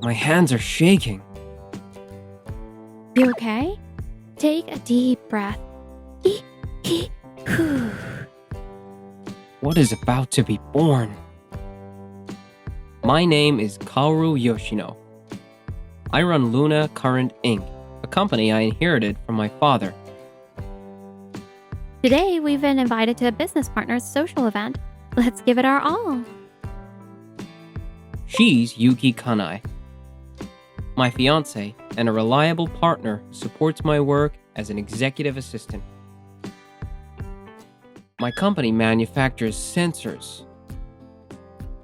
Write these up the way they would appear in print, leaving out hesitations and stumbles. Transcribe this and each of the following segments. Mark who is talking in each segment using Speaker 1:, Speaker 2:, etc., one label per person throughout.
Speaker 1: My hands are shaking.
Speaker 2: You okay? Take a deep breath. Whew.
Speaker 1: What is about to be born? My name is Kaoru Yoshino. I run Luna Current Inc., a company I inherited from my father.
Speaker 2: Today, we've been invited to a business partner's social event. Let's give it our all.
Speaker 1: She's Yuki Kanai, my fiance and a reliable partner who supports my work as an executive assistant. My company manufactures sensors.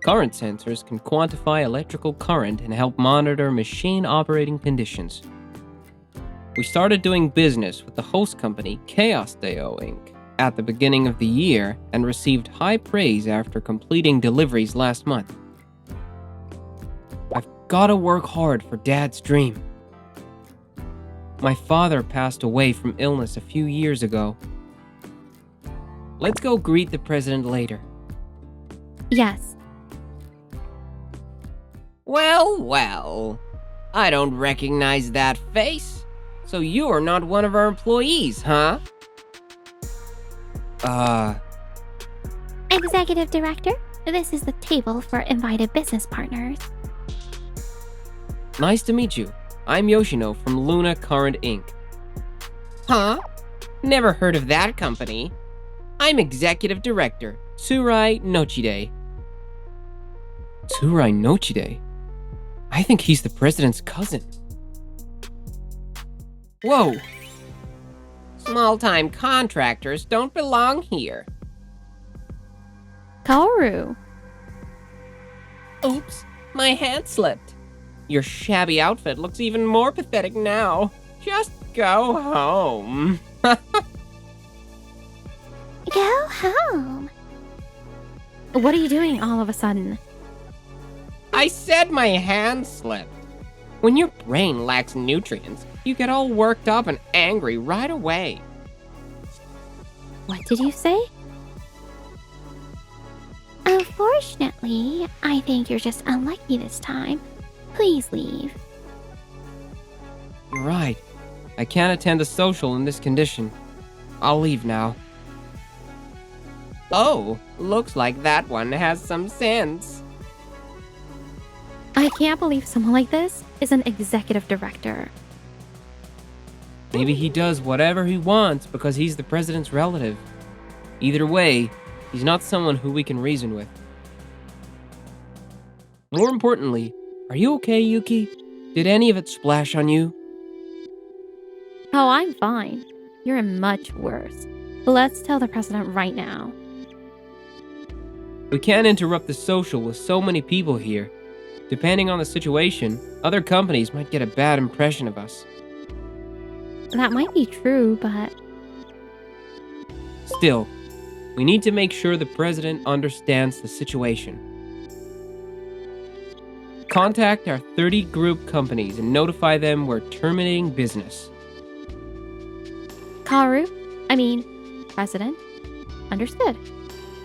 Speaker 1: Current sensors can quantify electrical current and help monitor machine operating conditions. We started doing business with the host company Chaos Deo Inc. at the beginning of the year and received high praise after completing deliveries last month. I've gotta work hard for Dad's dream. My father passed away from illness a few years ago. Let's go greet the president later.
Speaker 2: Yes.
Speaker 3: Well, I don't recognize that face. So you're not one of our employees, huh?
Speaker 2: Executive Director, this is the table for invited business partners.
Speaker 1: Nice to meet you. I'm Yoshino from Luna Current Inc.
Speaker 3: Huh? Never heard of that company. I'm Executive Director,
Speaker 1: Tsurai Nochide. Tsurai Nochide? I think he's the president's cousin.
Speaker 3: Whoa! Small-time contractors don't belong here.
Speaker 2: Kaoru.
Speaker 3: Oops, my hand slipped. Your shabby outfit looks even more pathetic now. Just go home.
Speaker 2: Go home. What are you doing all of a sudden?
Speaker 3: I said my hand slipped. When your brain lacks nutrients, you get all worked up and angry right away.
Speaker 2: What did you say? Unfortunately, I think you're just unlucky this time. Please leave.
Speaker 1: You're right. I can't attend a social in this condition. I'll leave now.
Speaker 3: Oh, looks like that one has some sense.
Speaker 2: I can't believe someone like this is an executive director.
Speaker 1: Maybe he does whatever he wants because he's the president's relative. Either way, he's not someone who we can reason with. More importantly, are you okay, Yuki? Did any of it splash on you?
Speaker 2: Oh, I'm fine. You're much worse. Let's tell the president right now.
Speaker 1: We can't interrupt the social with so many people here. Depending on the situation, other companies might get a bad impression of us.
Speaker 2: That might be true, but
Speaker 1: Still, we need to make sure the president understands the situation. Contact our 30 group companies and notify them we're terminating business.
Speaker 2: President. Understood.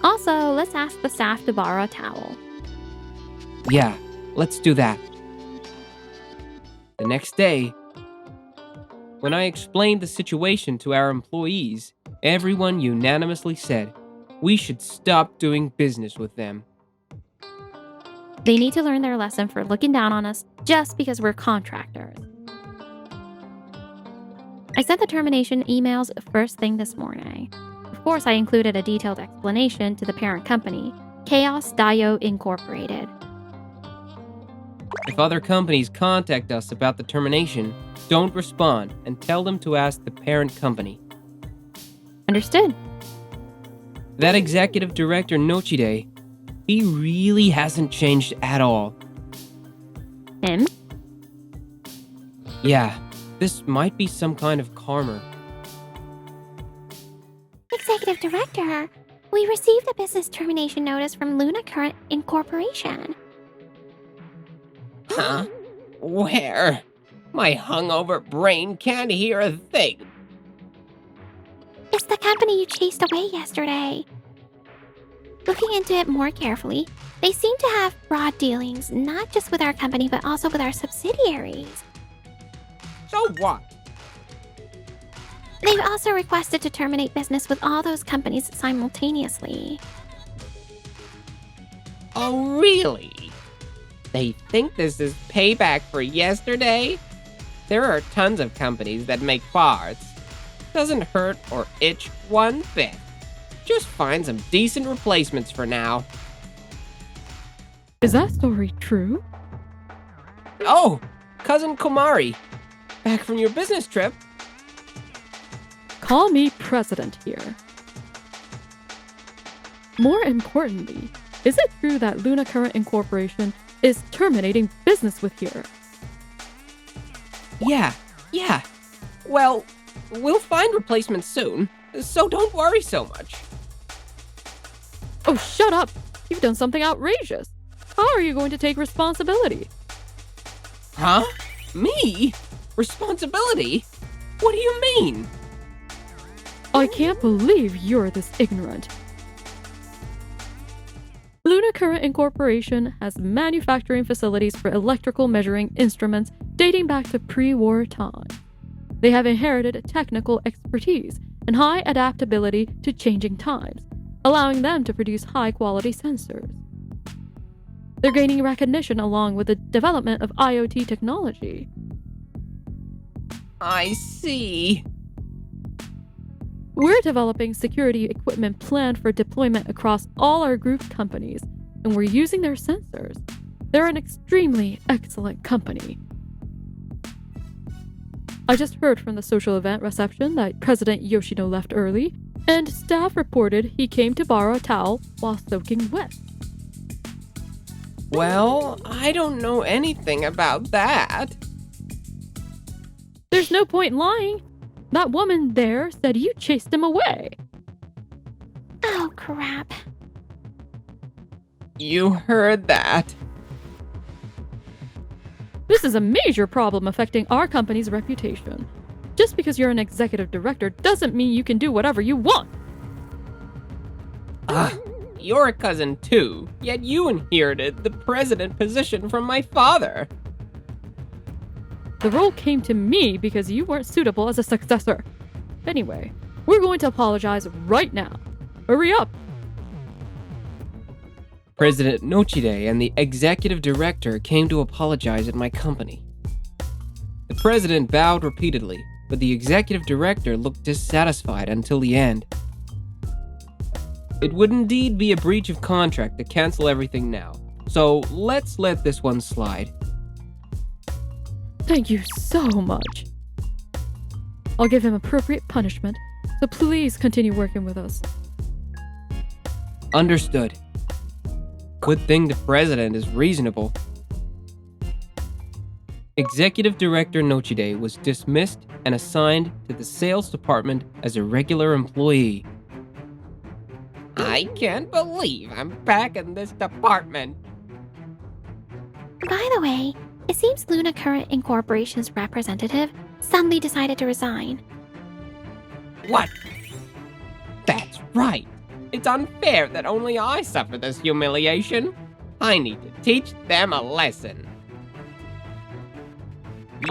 Speaker 2: Also, let's ask the staff to borrow a towel.
Speaker 1: Yeah, let's do that. The next day, when I explained the situation to our employees, everyone unanimously said we should stop doing business with them.
Speaker 2: They need to learn their lesson for looking down on us just because we're contractors. I sent the termination emails first thing this morning. Of course, I included a detailed explanation to the parent company, Chaos Dio Incorporated.
Speaker 1: If other companies contact us about the termination, don't respond and tell them to ask the parent company.
Speaker 2: Understood.
Speaker 1: That executive director Nochide, he really hasn't changed at all.
Speaker 2: Him?
Speaker 1: Yeah, this might be some kind of karma.
Speaker 2: Executive Director, we received a business termination notice from Luna Current Incorporation.
Speaker 3: Huh? Where? My hungover brain can't hear a thing.
Speaker 2: It's the company you chased away yesterday. Looking into it more carefully, They seem to have broad dealings, not just with our company, but also with our subsidiaries.
Speaker 3: So what?
Speaker 2: They've also requested to terminate business with all those companies simultaneously.
Speaker 3: Oh, really? They think this is payback for yesterday? There are tons of companies that make farts. Doesn't hurt or itch one bit. Just find some decent replacements for now.
Speaker 4: Is that story true?
Speaker 3: Oh, Cousin Komari. Back from your business trip?
Speaker 4: Call me president here. More importantly, is it true that Luna Current Incorporation is terminating business with here?
Speaker 3: Yeah. Well, we'll find replacements soon, so don't worry so much.
Speaker 4: Oh, shut up! You've done something outrageous. How are you going to take responsibility?
Speaker 3: Huh? Me? Responsibility? What do you mean?
Speaker 4: I can't believe you're this ignorant. Luna Current Incorporation has manufacturing facilities for electrical measuring instruments dating back to pre-war time. They have inherited technical expertise and high adaptability to changing times, allowing them to produce high-quality sensors. They're gaining recognition along with the development of IoT technology.
Speaker 3: I see.
Speaker 4: We're developing security equipment planned for deployment across all our group companies, and we're using their sensors. They're an extremely excellent company. I just heard from the social event reception that President Yoshino left early, and staff reported he came to borrow a towel while soaking wet.
Speaker 3: Well, I don't know anything about that.
Speaker 4: There's no point in lying. That woman there said you chased him away.
Speaker 2: Oh, crap.
Speaker 3: You heard that.
Speaker 4: This is a major problem affecting our company's reputation. Just because you're an executive director doesn't mean you can do whatever you want.
Speaker 3: You're a cousin too, yet you inherited the president position from my father.
Speaker 4: The role came to me because you weren't suitable as a successor. Anyway, we're going to apologize right now. Hurry up!
Speaker 1: President Nochide and the executive director came to apologize at my company. The president bowed repeatedly, but the executive director looked dissatisfied until the end. It would indeed be a breach of contract to cancel everything now, so let's let this one slide.
Speaker 4: Thank you so much. I'll give him appropriate punishment, so please continue working with us.
Speaker 1: Understood. Good thing the president is reasonable. Executive Director Nochide was dismissed and assigned to the sales department as a regular employee.
Speaker 3: I can't believe I'm back in this department.
Speaker 2: By the way, it seems Luna Current Incorporation's representative suddenly decided to resign.
Speaker 3: What? That's right. It's unfair that only I suffer this humiliation. I need to teach them a lesson.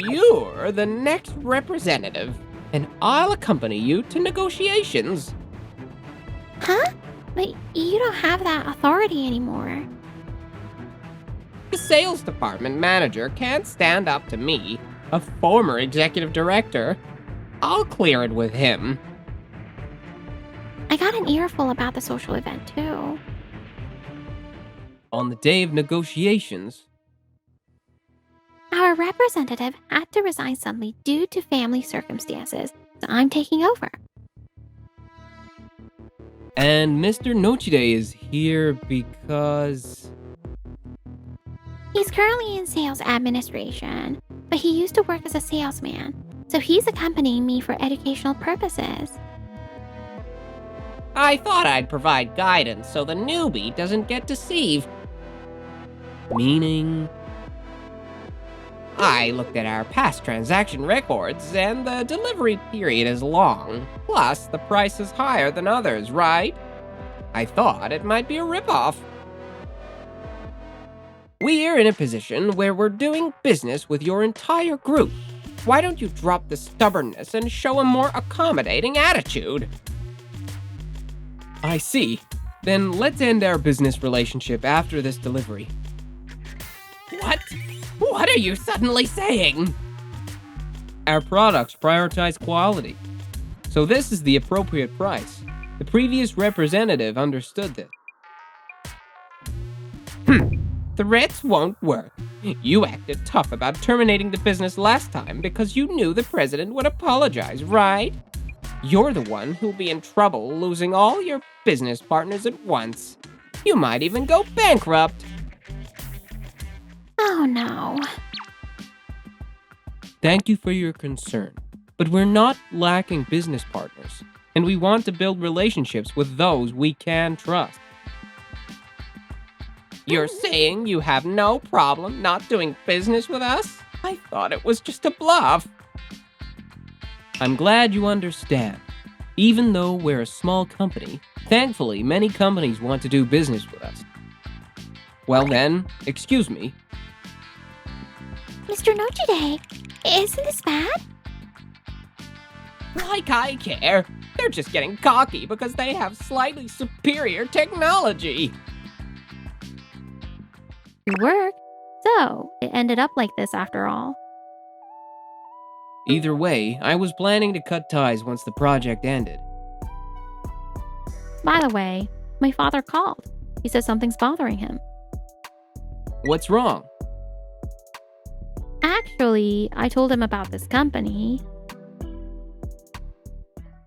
Speaker 3: You're the next representative, and I'll accompany you to negotiations.
Speaker 2: Huh? But you don't have that authority anymore.
Speaker 3: The sales department manager can't stand up to me, a former executive director. I'll clear it with him.
Speaker 2: I got an earful about the social event, too.
Speaker 1: On the day of negotiations,
Speaker 2: Our representative had to resign suddenly due to family circumstances, so I'm taking over.
Speaker 1: and Mr. Nochide is here because...
Speaker 2: He's currently in sales administration, but he used to work as a salesman, so he's accompanying me for educational purposes.
Speaker 3: I thought I'd provide guidance so the newbie doesn't get deceived.
Speaker 1: Meaning...
Speaker 3: I looked at our past transaction records, and the delivery period is long. Plus, the price is higher than others, right? I thought it might be a ripoff. We're in a position where we're doing business with your entire group. Why don't you drop the stubbornness and show a more accommodating attitude?
Speaker 1: I see. Then let's end our business relationship after this delivery.
Speaker 3: What? What are you suddenly saying?
Speaker 1: Our products prioritize quality. So this is the appropriate price. The previous representative understood this.
Speaker 3: Threats won't work. You acted tough about terminating the business last time because you knew the president would apologize, right? You're the one who'll be in trouble losing all your business partners at once. You might even go bankrupt.
Speaker 2: Oh no.
Speaker 1: Thank you for your concern, but we're not lacking business partners, and we want to build relationships with those we can trust.
Speaker 3: You're saying you have no problem not doing business with us? I thought it was just a bluff.
Speaker 1: I'm glad you understand. Even though we're a small company, thankfully many companies want to do business with us. Well then, excuse me.
Speaker 2: Mr. Nojide, isn't this bad?
Speaker 3: Like I care. They're just getting cocky because they have slightly superior technology.
Speaker 2: It worked. So, it ended up like this after all.
Speaker 1: Either way, I was planning to cut ties once the project ended.
Speaker 2: By the way, my father called. He says something's bothering him.
Speaker 1: What's wrong?
Speaker 2: Actually, I told him about this company.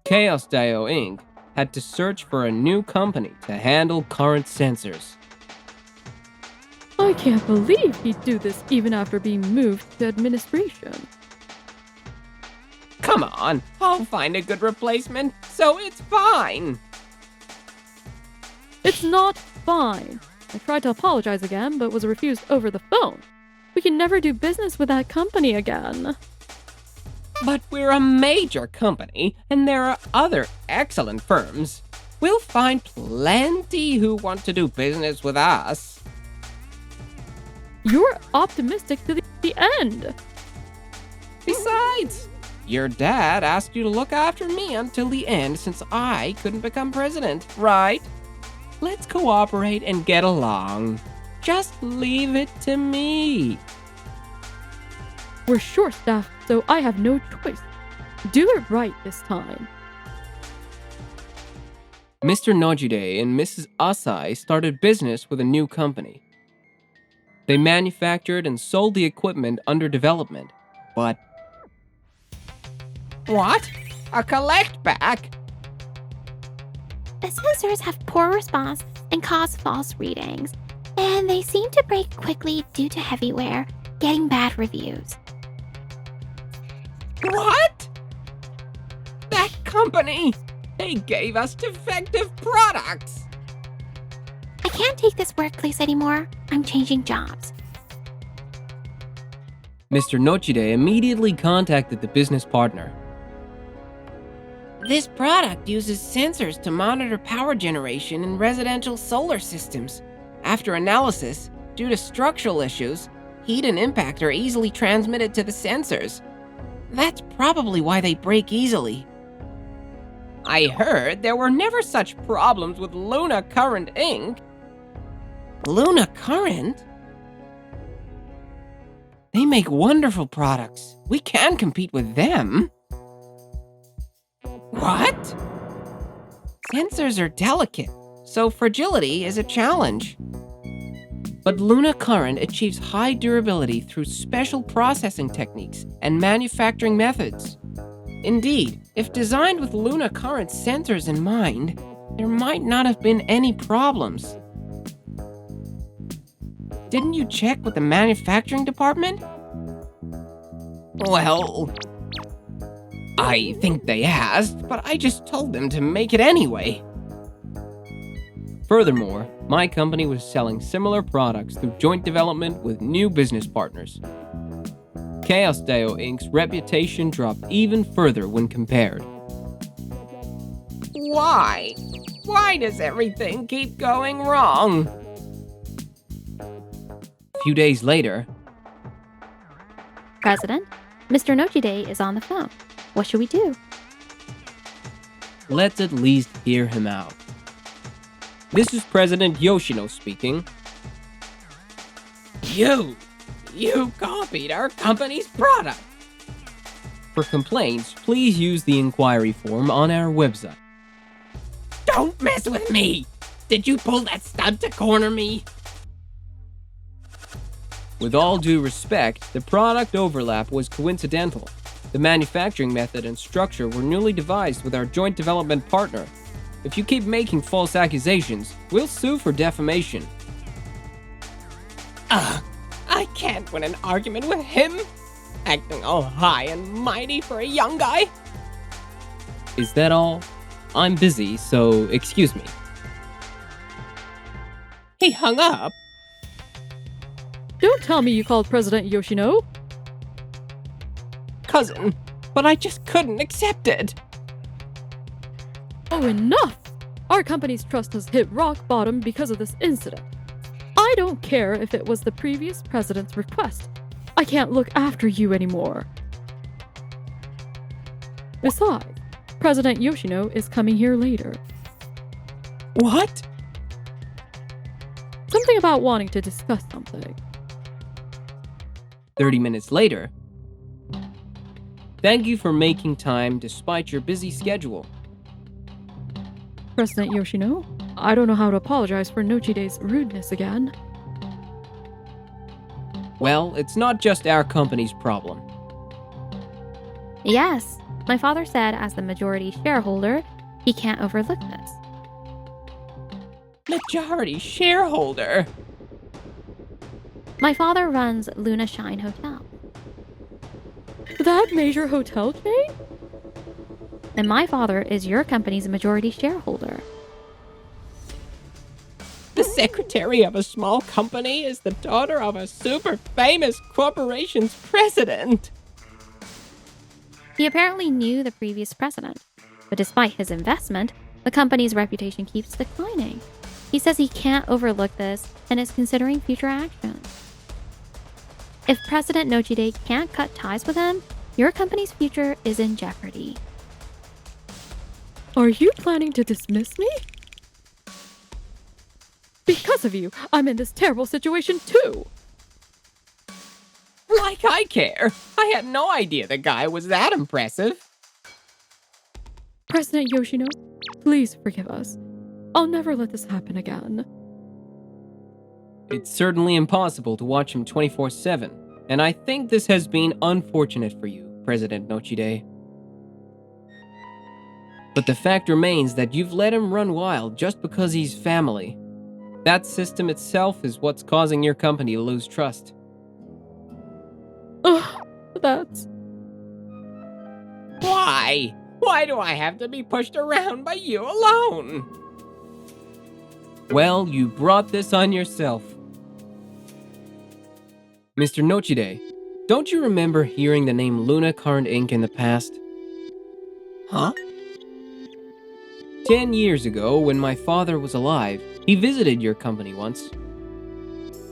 Speaker 1: Chaos Dio Inc. had to search for a new company to handle current sensors.
Speaker 4: I can't believe he'd do this even after being moved to administration.
Speaker 3: Come on, I'll find a good replacement, so it's fine.
Speaker 4: It's not fine. I tried to apologize again, but was refused over the phone. We can never do business with that company again.
Speaker 3: But we're a major company, and there are other excellent firms. We'll find plenty who want to do business with us.
Speaker 4: You're optimistic to the end.
Speaker 3: Besides, your dad asked you to look after me until the end since I couldn't become president, right? Let's cooperate and get along. Just leave it to me.
Speaker 4: We're short-staffed, so I have no choice. Do it right this time.
Speaker 1: Mr. Nojide and Mrs. Asai started business with a new company. They manufactured and sold the equipment under development, but...
Speaker 3: What? A collect back?
Speaker 2: The sensors have poor response and cause false readings, and they seem to break quickly due to heavy wear, getting bad reviews.
Speaker 3: What? That company! They gave us defective products!
Speaker 2: I can't take this workplace anymore. I'm changing jobs.
Speaker 1: Mr. Nojide immediately contacted the business partner.
Speaker 3: This product uses sensors to monitor power generation in residential solar systems. After analysis, due to structural issues, heat and impact are easily transmitted to the sensors. That's probably why they break easily. I heard there were never such problems with Luna Current Inc. Luna Current? They make wonderful products. We can compete with them. What? Sensors are delicate, so fragility is a challenge. But Luna Current achieves high durability through special processing techniques and manufacturing methods. Indeed, if designed with Luna Current sensors in mind, there might not have been any problems. Didn't you check with the manufacturing department? Well, I think they asked, but I just told them to make it anyway.
Speaker 1: Furthermore, my company was selling similar products through joint development with new business partners. Chaos Dio Inc.'s reputation dropped even further when compared.
Speaker 3: Why? Why does everything keep going wrong?
Speaker 1: A few days later,
Speaker 2: President, Mr. Nochide is on the phone. What should we do?
Speaker 1: let's at least hear him out. This is President Yoshino speaking.
Speaker 3: You copied our company's product.
Speaker 1: For complaints, please use the inquiry form on our website.
Speaker 3: Don't mess with me! Did you pull that stunt to corner me?
Speaker 1: With all due respect, the product overlap was coincidental. The manufacturing method and structure were newly devised with our joint development partner. If you keep making false accusations, we'll sue for defamation.
Speaker 3: I can't win an argument with him. Acting all high and mighty for a young guy.
Speaker 1: Is that all? I'm busy, so excuse me.
Speaker 3: He hung up.
Speaker 4: Don't tell me you called President Yoshino.
Speaker 3: Cousin, but I just couldn't accept it.
Speaker 4: Oh, enough! Our company's trust has hit rock bottom because of this incident. I don't care if it was the previous president's request. I can't look after you anymore. Besides, President Yoshino is coming here later.
Speaker 3: What?
Speaker 4: Something about wanting to discuss something.
Speaker 1: 30 minutes later. Thank you for making time despite your busy schedule.
Speaker 4: President Yoshino, I don't know how to apologize for Nochide's rudeness again.
Speaker 1: Well, it's not just our company's problem.
Speaker 2: Yes, my father said as the majority shareholder, he can't overlook this.
Speaker 3: Majority shareholder?
Speaker 2: My father runs Luna Shine Hotel,
Speaker 4: That major hotel chain?
Speaker 2: and my father is your company's majority shareholder.
Speaker 3: The secretary of a small company is the daughter of a super famous corporation's president.
Speaker 2: He apparently knew the previous president, but despite his investment, the company's reputation keeps declining. He says he can't overlook this and is considering future actions. If President Nochide can't cut ties with him, your company's future is in jeopardy.
Speaker 4: Are you planning to dismiss me? Because of you, I'm in this terrible situation too.
Speaker 3: Like I care. I had no idea the guy was that impressive.
Speaker 4: President Yoshino, please forgive us. I'll never let this happen again.
Speaker 1: It's certainly impossible to watch him 24/7, and I think this has been unfortunate for you, President Nochide. But the fact remains that you've let him run wild just because he's family. That system itself is what's causing your company to lose trust.
Speaker 4: Ugh, that's...
Speaker 3: Why? Why do I have to be pushed around by you alone?
Speaker 1: Well, you brought this on yourself. Mr. Nochide, don't you remember hearing the name Luna Current Inc. in the past?
Speaker 3: Huh?
Speaker 1: 10 years ago, when my father was alive, he visited your company once.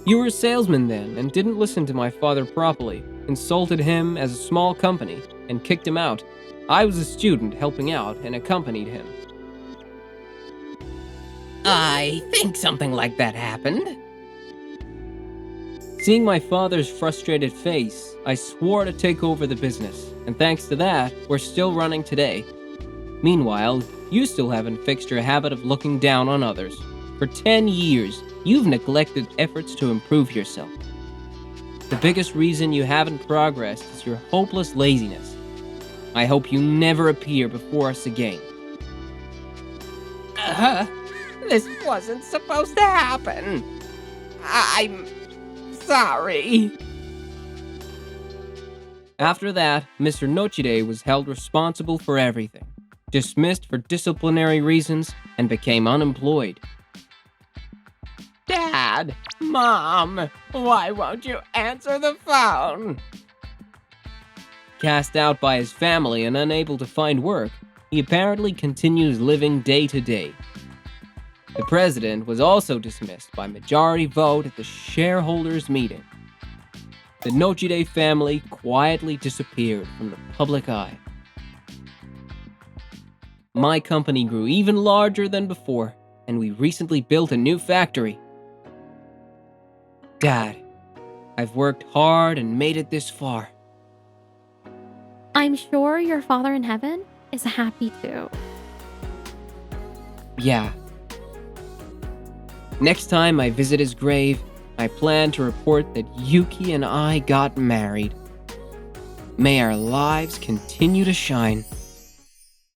Speaker 1: You were a salesman then and didn't listen to my father properly, insulted him as a small company, and kicked him out. I was a student helping out and accompanied him.
Speaker 3: I think something like that happened.
Speaker 1: Seeing my father's frustrated face, I swore to take over the business, and thanks to that, we're still running today. Meanwhile, you still haven't fixed your habit of looking down on others. For 10 years, you've neglected efforts to improve yourself. The biggest reason you haven't progressed is your hopeless laziness. I hope you never appear before us again.
Speaker 3: This wasn't supposed to happen. I'm sorry.
Speaker 1: After that, Mr. Nochide was held responsible for everything, dismissed for disciplinary reasons, and became unemployed.
Speaker 3: Dad, Mom, why won't you answer the phone?
Speaker 1: Cast out by his family and unable to find work, he apparently continues living day to day. The president was also dismissed by majority vote at the shareholders' meeting. The Nochide family quietly disappeared from the public eye. My company grew even larger than before, and we recently built a new factory. Dad, I've worked hard and made it this far.
Speaker 2: I'm sure your father in heaven is happy too.
Speaker 1: Yeah. Next time I visit his grave, I plan to report that Yuki and I got married. May our lives continue to shine.